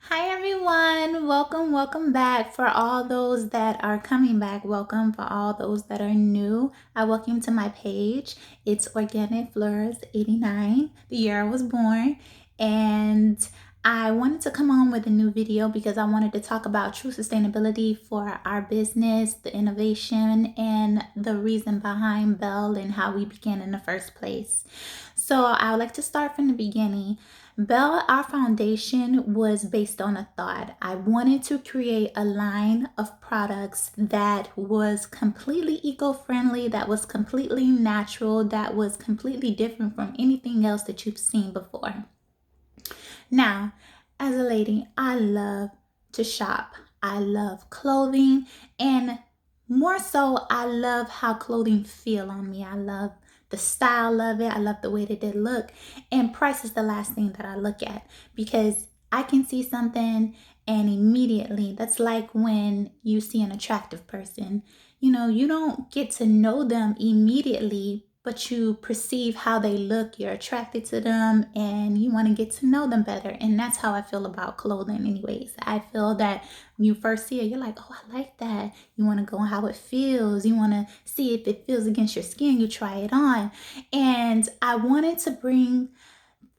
Hi everyone, welcome back. For all those that are coming back, welcome. For all those that are new, I welcome to my page. It's Organic Fleurs 89, the year I was born, and I wanted to come on with a new video because I wanted to talk about true sustainability for our business, the innovation, and the reason behind Belle and how we began in the first place. So I would like to start from the beginning. Belle, our foundation was based on a thought. I wanted to create a line of products that was completely eco-friendly, that was completely natural, that was completely different from anything else that you've seen before. Now, as a lady, I love to shop. I love clothing, and more so, I love how clothing feel on me. I love the style of it. I love the way that it look. And price is the last thing that I look at because I can see something and immediately, that's like when you see an attractive person. You don't get to know them immediately, but you perceive how they look, you're attracted to them, and you want to get to know them better. And that's how I feel about clothing, anyways. I feel that when you first see it, you're like, oh, I like that. You want to go on how it feels, you want to see if it feels against your skin, you try it on. And I wanted to bring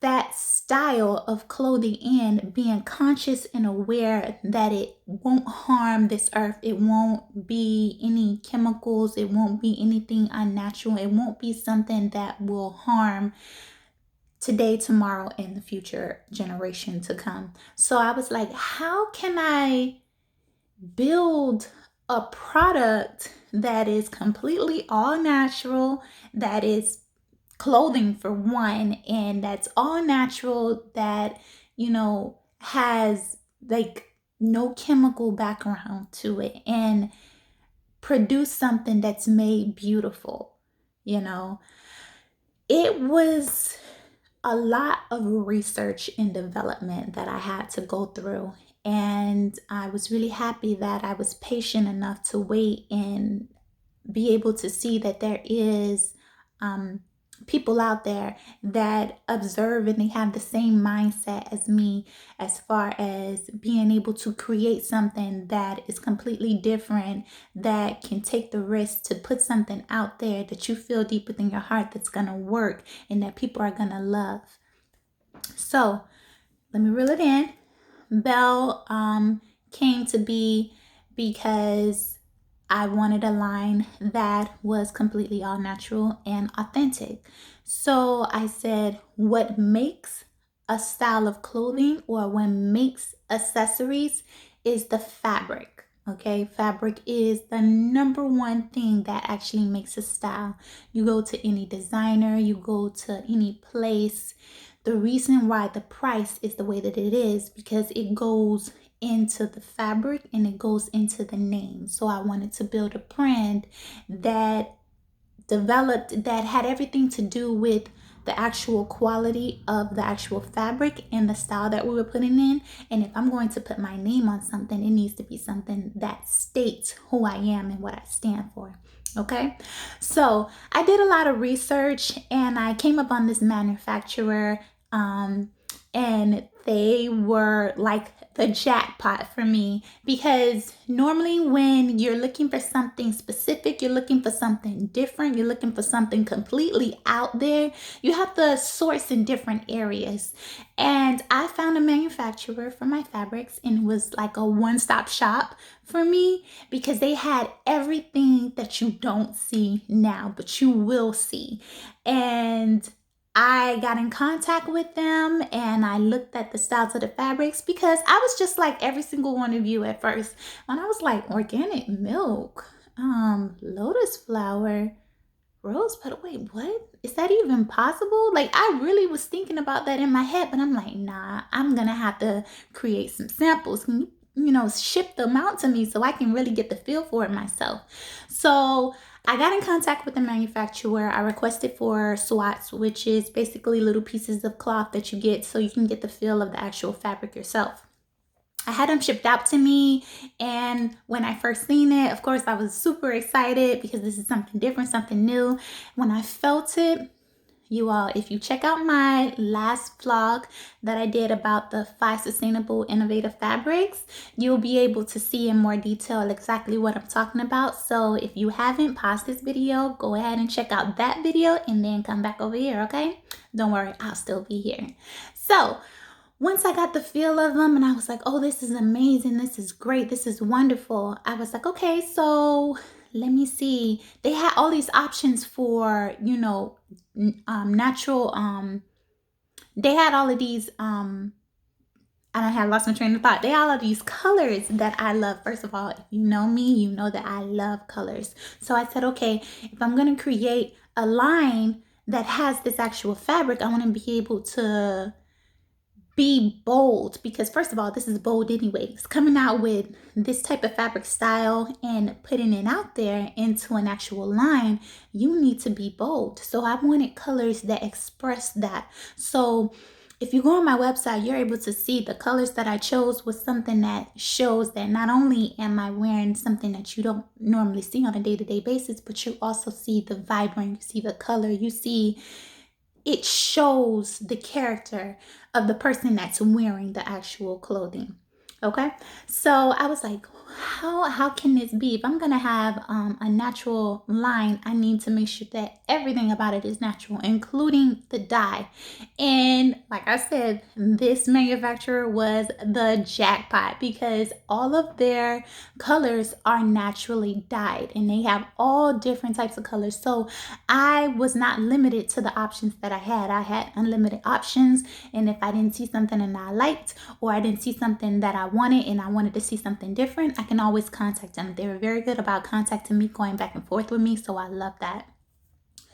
that style of clothing in, being conscious and aware that it won't harm this earth. It won't be any chemicals. It won't be anything unnatural. It won't be something that will harm today, tomorrow, and the future generation to come. So I was like, how can I build a product that is completely all natural, that is clothing for one, and that's all natural, that has like no chemical background to it, and produce something that's made beautiful. you know it was a lot of research and development that I had to go through, and I was really happy that I was patient enough to wait and be able to see that there is um, people out there that observe and they have the same mindset as me, as far as being able to create something that is completely different, that can take the risk to put something out there that you feel deep within your heart that's going to work and that people are going to love. So let me reel it in. Belle came to be because I wanted a line that was completely all natural and authentic. So I said, what makes a style of clothing, or what makes accessories, is the fabric. Okay, fabric is the number one thing that actually makes a style. You go to any designer, you go to any place. The reason why the price is the way that it is because it goes into the fabric and it goes into the name. So I wanted to build a brand that that had everything to do with the actual quality of the actual fabric and the style that we were putting in. And if I'm going to put my name on something, it needs to be something that states who I am and what I stand for. Okay, so I did a lot of research and I came up on this manufacturer, and they were like the jackpot for me, because normally when you're looking for something specific, you're looking for something different, you're looking for something completely out there, you have to source in different areas. And I found a manufacturer for my fabrics, and it was like a one-stop shop for me because they had everything that you don't see now, but you will see. And I got in contact with them and I looked at the styles of the fabrics, because I was just like every single one of you at first. When I was like, organic milk, lotus flower, rose petal. Wait, what? Is that even possible? Like, I really was thinking about that in my head, but I'm like, nah, I'm gonna have to create some samples. Can you ship them out to me so I can really get the feel for it myself? So I got in contact with the manufacturer. I requested for swats, which is basically little pieces of cloth that you get so you can get the feel of the actual fabric yourself. I had them shipped out to me, and when I first seen it, of course, I was super excited because this is something different, something new. When I felt it, You all, if you check out my last vlog that I did about the 5 sustainable innovative fabrics, you'll be able to see in more detail exactly what I'm talking about. So if you haven't, pause this video, go ahead and check out that video and then come back over here, okay? Don't worry, I'll still be here. So once I got the feel of them and I was like, oh, this is amazing, this is great, this is wonderful, I was like, okay, so let me see. They had all these options for, you know, natural, they had all of these, and I had lost my train of thought. They had all of these colors that I love. First of all, if you know me, you know that I love colors. So I said, okay, if I'm going to create a line that has this actual fabric, I want to be able to be bold, because first of all, this is bold anyways. Coming out with this type of fabric style and putting it out there into an actual line, you need to be bold. So I wanted colors that express that. So if you go on my website, you're able to see the colors that I chose was something that shows that not only am I wearing something that you don't normally see on a day-to-day basis, but you also see the vibrant, you see the color, you see it shows the character of the person that's wearing the actual clothing. Okay, so I was like, how can this be? If I'm gonna have a natural line, I need to make sure that everything about it is natural, including the dye. And like I said, this manufacturer was the jackpot, because all of their colors are naturally dyed and they have all different types of colors. So I was not limited to the options that I had. I had unlimited options, and if I didn't see something and I liked, or I didn't see something that I wanted and I wanted to see something different, I can always contact them. They were very good about contacting me, going back and forth with me, so I love that.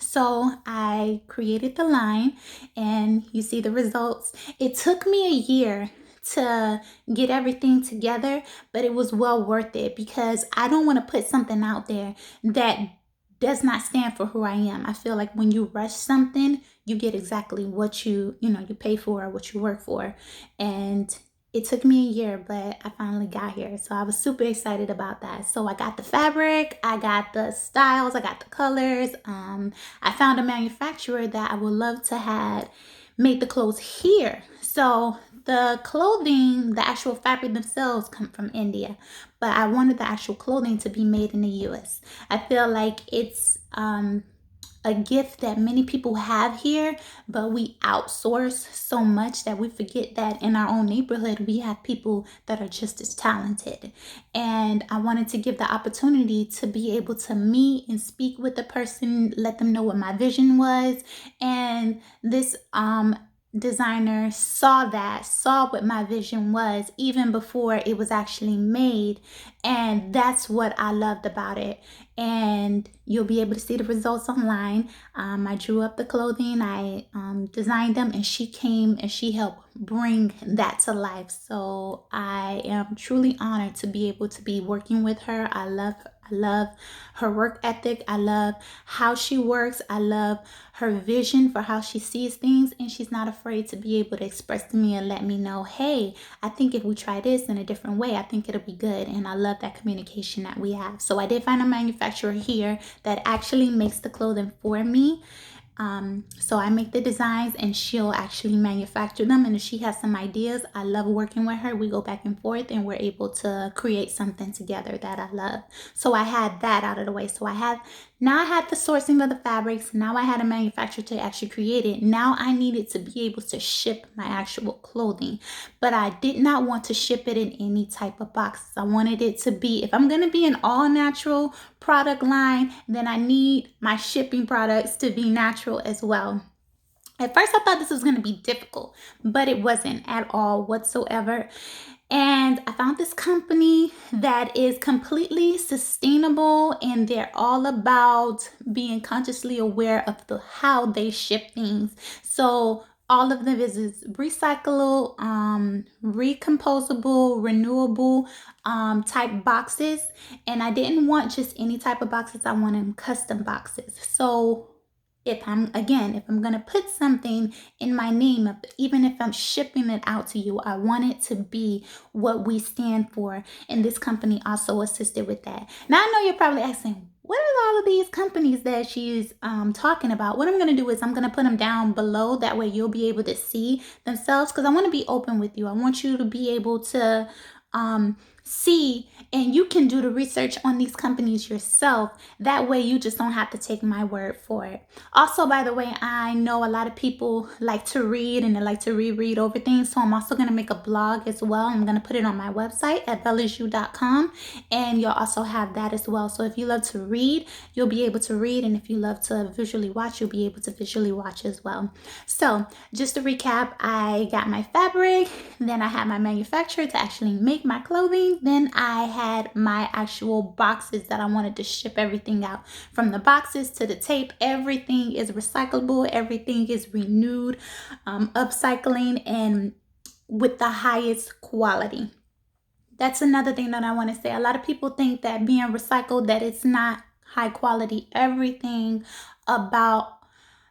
So I created the line and you see the results. It took me a year to get everything together, but it was well worth it, because I don't want to put something out there that does not stand for who I am. I feel like when you rush something, you get exactly what you pay for, or what you work for. And it took me a year, but I finally got here. So I was super excited about that. So I got the fabric, I got the styles, I got the colors. I found a manufacturer that I would love to have make the clothes here. So the clothing, the actual fabric themselves come from India, but I wanted the actual clothing to be made in the US. I feel like it's a gift that many people have here, but we outsource so much that we forget that in our own neighborhood, we have people that are just as talented. And I wanted to give the opportunity to be able to meet and speak with the person, let them know what my vision was. And this designer saw what my vision was even before it was actually made, and that's what I loved about it. And you'll be able to see the results online. I drew up the clothing, I designed them, and she came and she helped bring that to life. So I am truly honored to be able to be working with her. I love her work ethic. I love how she works. I love her vision for how she sees things, and she's not afraid to be able to express to me and let me know, hey, I think if we try this in a different way, I think it'll be good. And I love that communication that we have. So I did find a manufacturer here that actually makes the clothing for me. So I make the designs and she'll actually manufacture them. And if she has some ideas, I love working with her. We go back and forth and we're able to create something together that I love. So I had that out of the way. So now I had the sourcing of the fabrics. Now I had a manufacturer to actually create it. Now I needed to be able to ship my actual clothing, but I did not want to ship it in any type of boxes. I wanted it to be, if I'm going to be an all natural product line, then I need my shipping products to be natural as well. At first I thought this was going to be difficult, but it wasn't at all whatsoever. And I found this company that is completely sustainable, and they're all about being consciously aware of how they ship things. So all of them is recyclable, recomposable, renewable type boxes. And I didn't want just any type of boxes. I wanted custom boxes. So if I'm going to put something in my name, even if I'm shipping it out to you, I want it to be what we stand for. And this company also assisted with that. Now I know you're probably asking, what are all of these companies that she's talking about? What I'm going to do is I'm going to put them down below. That way you'll be able to see themselves, because I want to be open with you. I want you to be able to see, and you can do the research on these companies yourself. That way you just don't have to take my word for it. Also, by the way, I know a lot of people like to read and they like to reread over things, so I'm also going to make a blog as well. I'm going to put it on my website at wholeness.com, and you'll also have that as well. So if you love to read, you'll be able to read, and if you love to visually watch, you'll be able to visually watch as well. So just to recap, I got my fabric, then I had my manufacturer to actually make my clothing, then I had my actual boxes that I wanted to ship everything out. From the boxes to the tape, everything is recyclable, everything is renewed, upcycling, and with the highest quality. That's another thing that I want to say. A lot of people think that being recycled, that it's not high quality. Everything about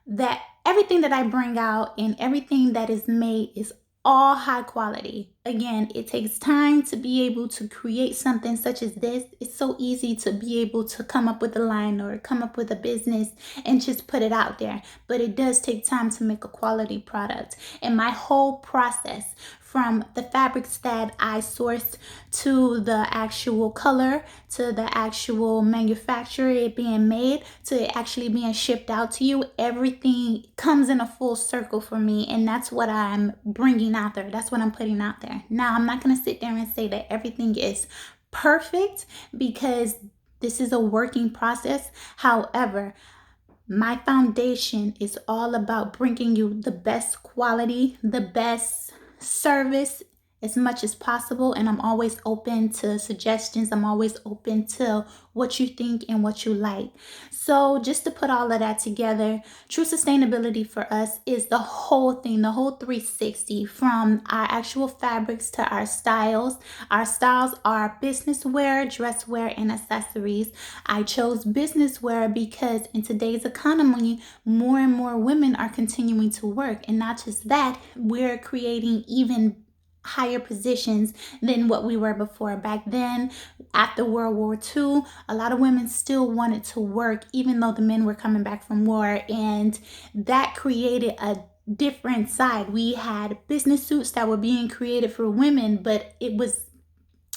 that, everything that I bring out and everything that is made is all high quality. Again, it takes time to be able to create something such as this. It's so easy to be able to come up with a line or come up with a business and just put it out there, but it does take time to make a quality product. And my whole process, from the fabrics that I sourced to the actual color, to the actual manufacturer, it being made, to it actually being shipped out to you, everything comes in a full circle for me. And that's what I'm bringing out there. That's what I'm putting out there. Now, I'm not going to sit there and say that everything is perfect, because this is a working process. However, my foundation is all about bringing you the best quality, the best service as much as possible. And I'm always open to suggestions. I'm always open to what you think and what you like. So just to put all of that together, true sustainability for us is the whole thing, the whole 360, from our actual fabrics to our styles. Our styles are business wear, dress wear, and accessories. I chose business wear because in today's economy, more and more women are continuing to work. And not just that, we're creating even higher positions than what we were before. Back then, after World War II, a lot of women still wanted to work even though the men were coming back from war, and that created a different side. We had business suits that were being created for women, but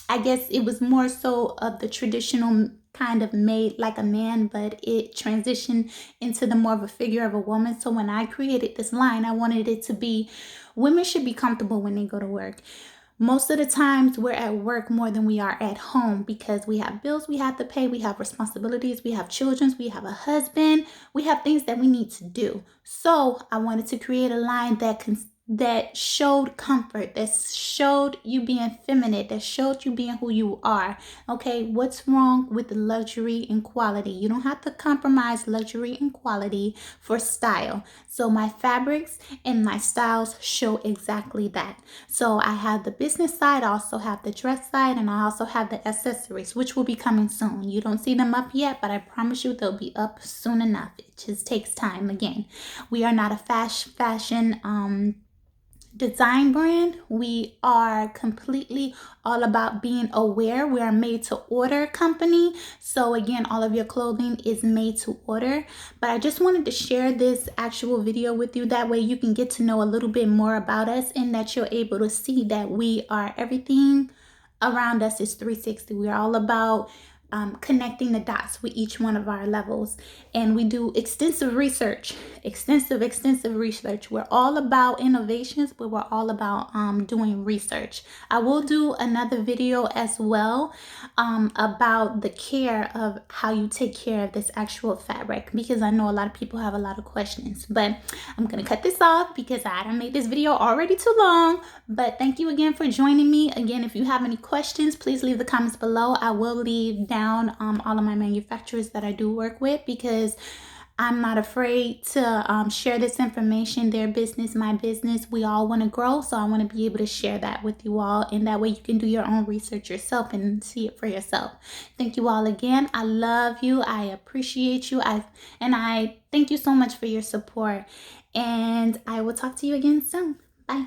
I guess it was more so of the traditional kind of made like a man, but it transitioned into the more of a figure of a woman. So when I created this line, I wanted it to be, women should be comfortable when they go to work. Most of the times we're at work more than we are at home, because we have bills we have to pay, we have responsibilities, we have children, we have a husband, we have things that we need to do. So I wanted to create a line that showed comfort, that showed you being feminine, that showed you being who you are. Okay, what's wrong with the luxury and quality? You don't have to compromise luxury and quality for style. So my fabrics and my styles show exactly that. So I have the business side, I also have the dress side, and I also have the accessories, which will be coming soon. You don't see them up yet, but I promise you they'll be up soon enough. It just takes time. Again, we are not a fashion design brand. We are completely all about being aware. We are a made to order company. So again, all of your clothing is made to order. But I just wanted to share this actual video with you. That way you can get to know a little bit more about us, and that you're able to see that we are, everything around us is 360. We're all about connecting the dots with each one of our levels. And we do extensive research, extensive research. We're all about innovations, but we're all about doing research. I will do another video as well about the care of how you take care of this actual fabric, because I know a lot of people have a lot of questions. But I'm going to cut this off because I done made this video already too long. But thank you again for joining me. Again, if you have any questions, please leave the comments below. I will leave down all of my manufacturers that I do work with, because I'm not afraid to share this information. Their business, my business, we all want to grow. So I want to be able to share that with you all. And that way you can do your own research yourself and see it for yourself. Thank you all again. I love you. I appreciate you. I thank you so much for your support. And I will talk to you again soon. Bye.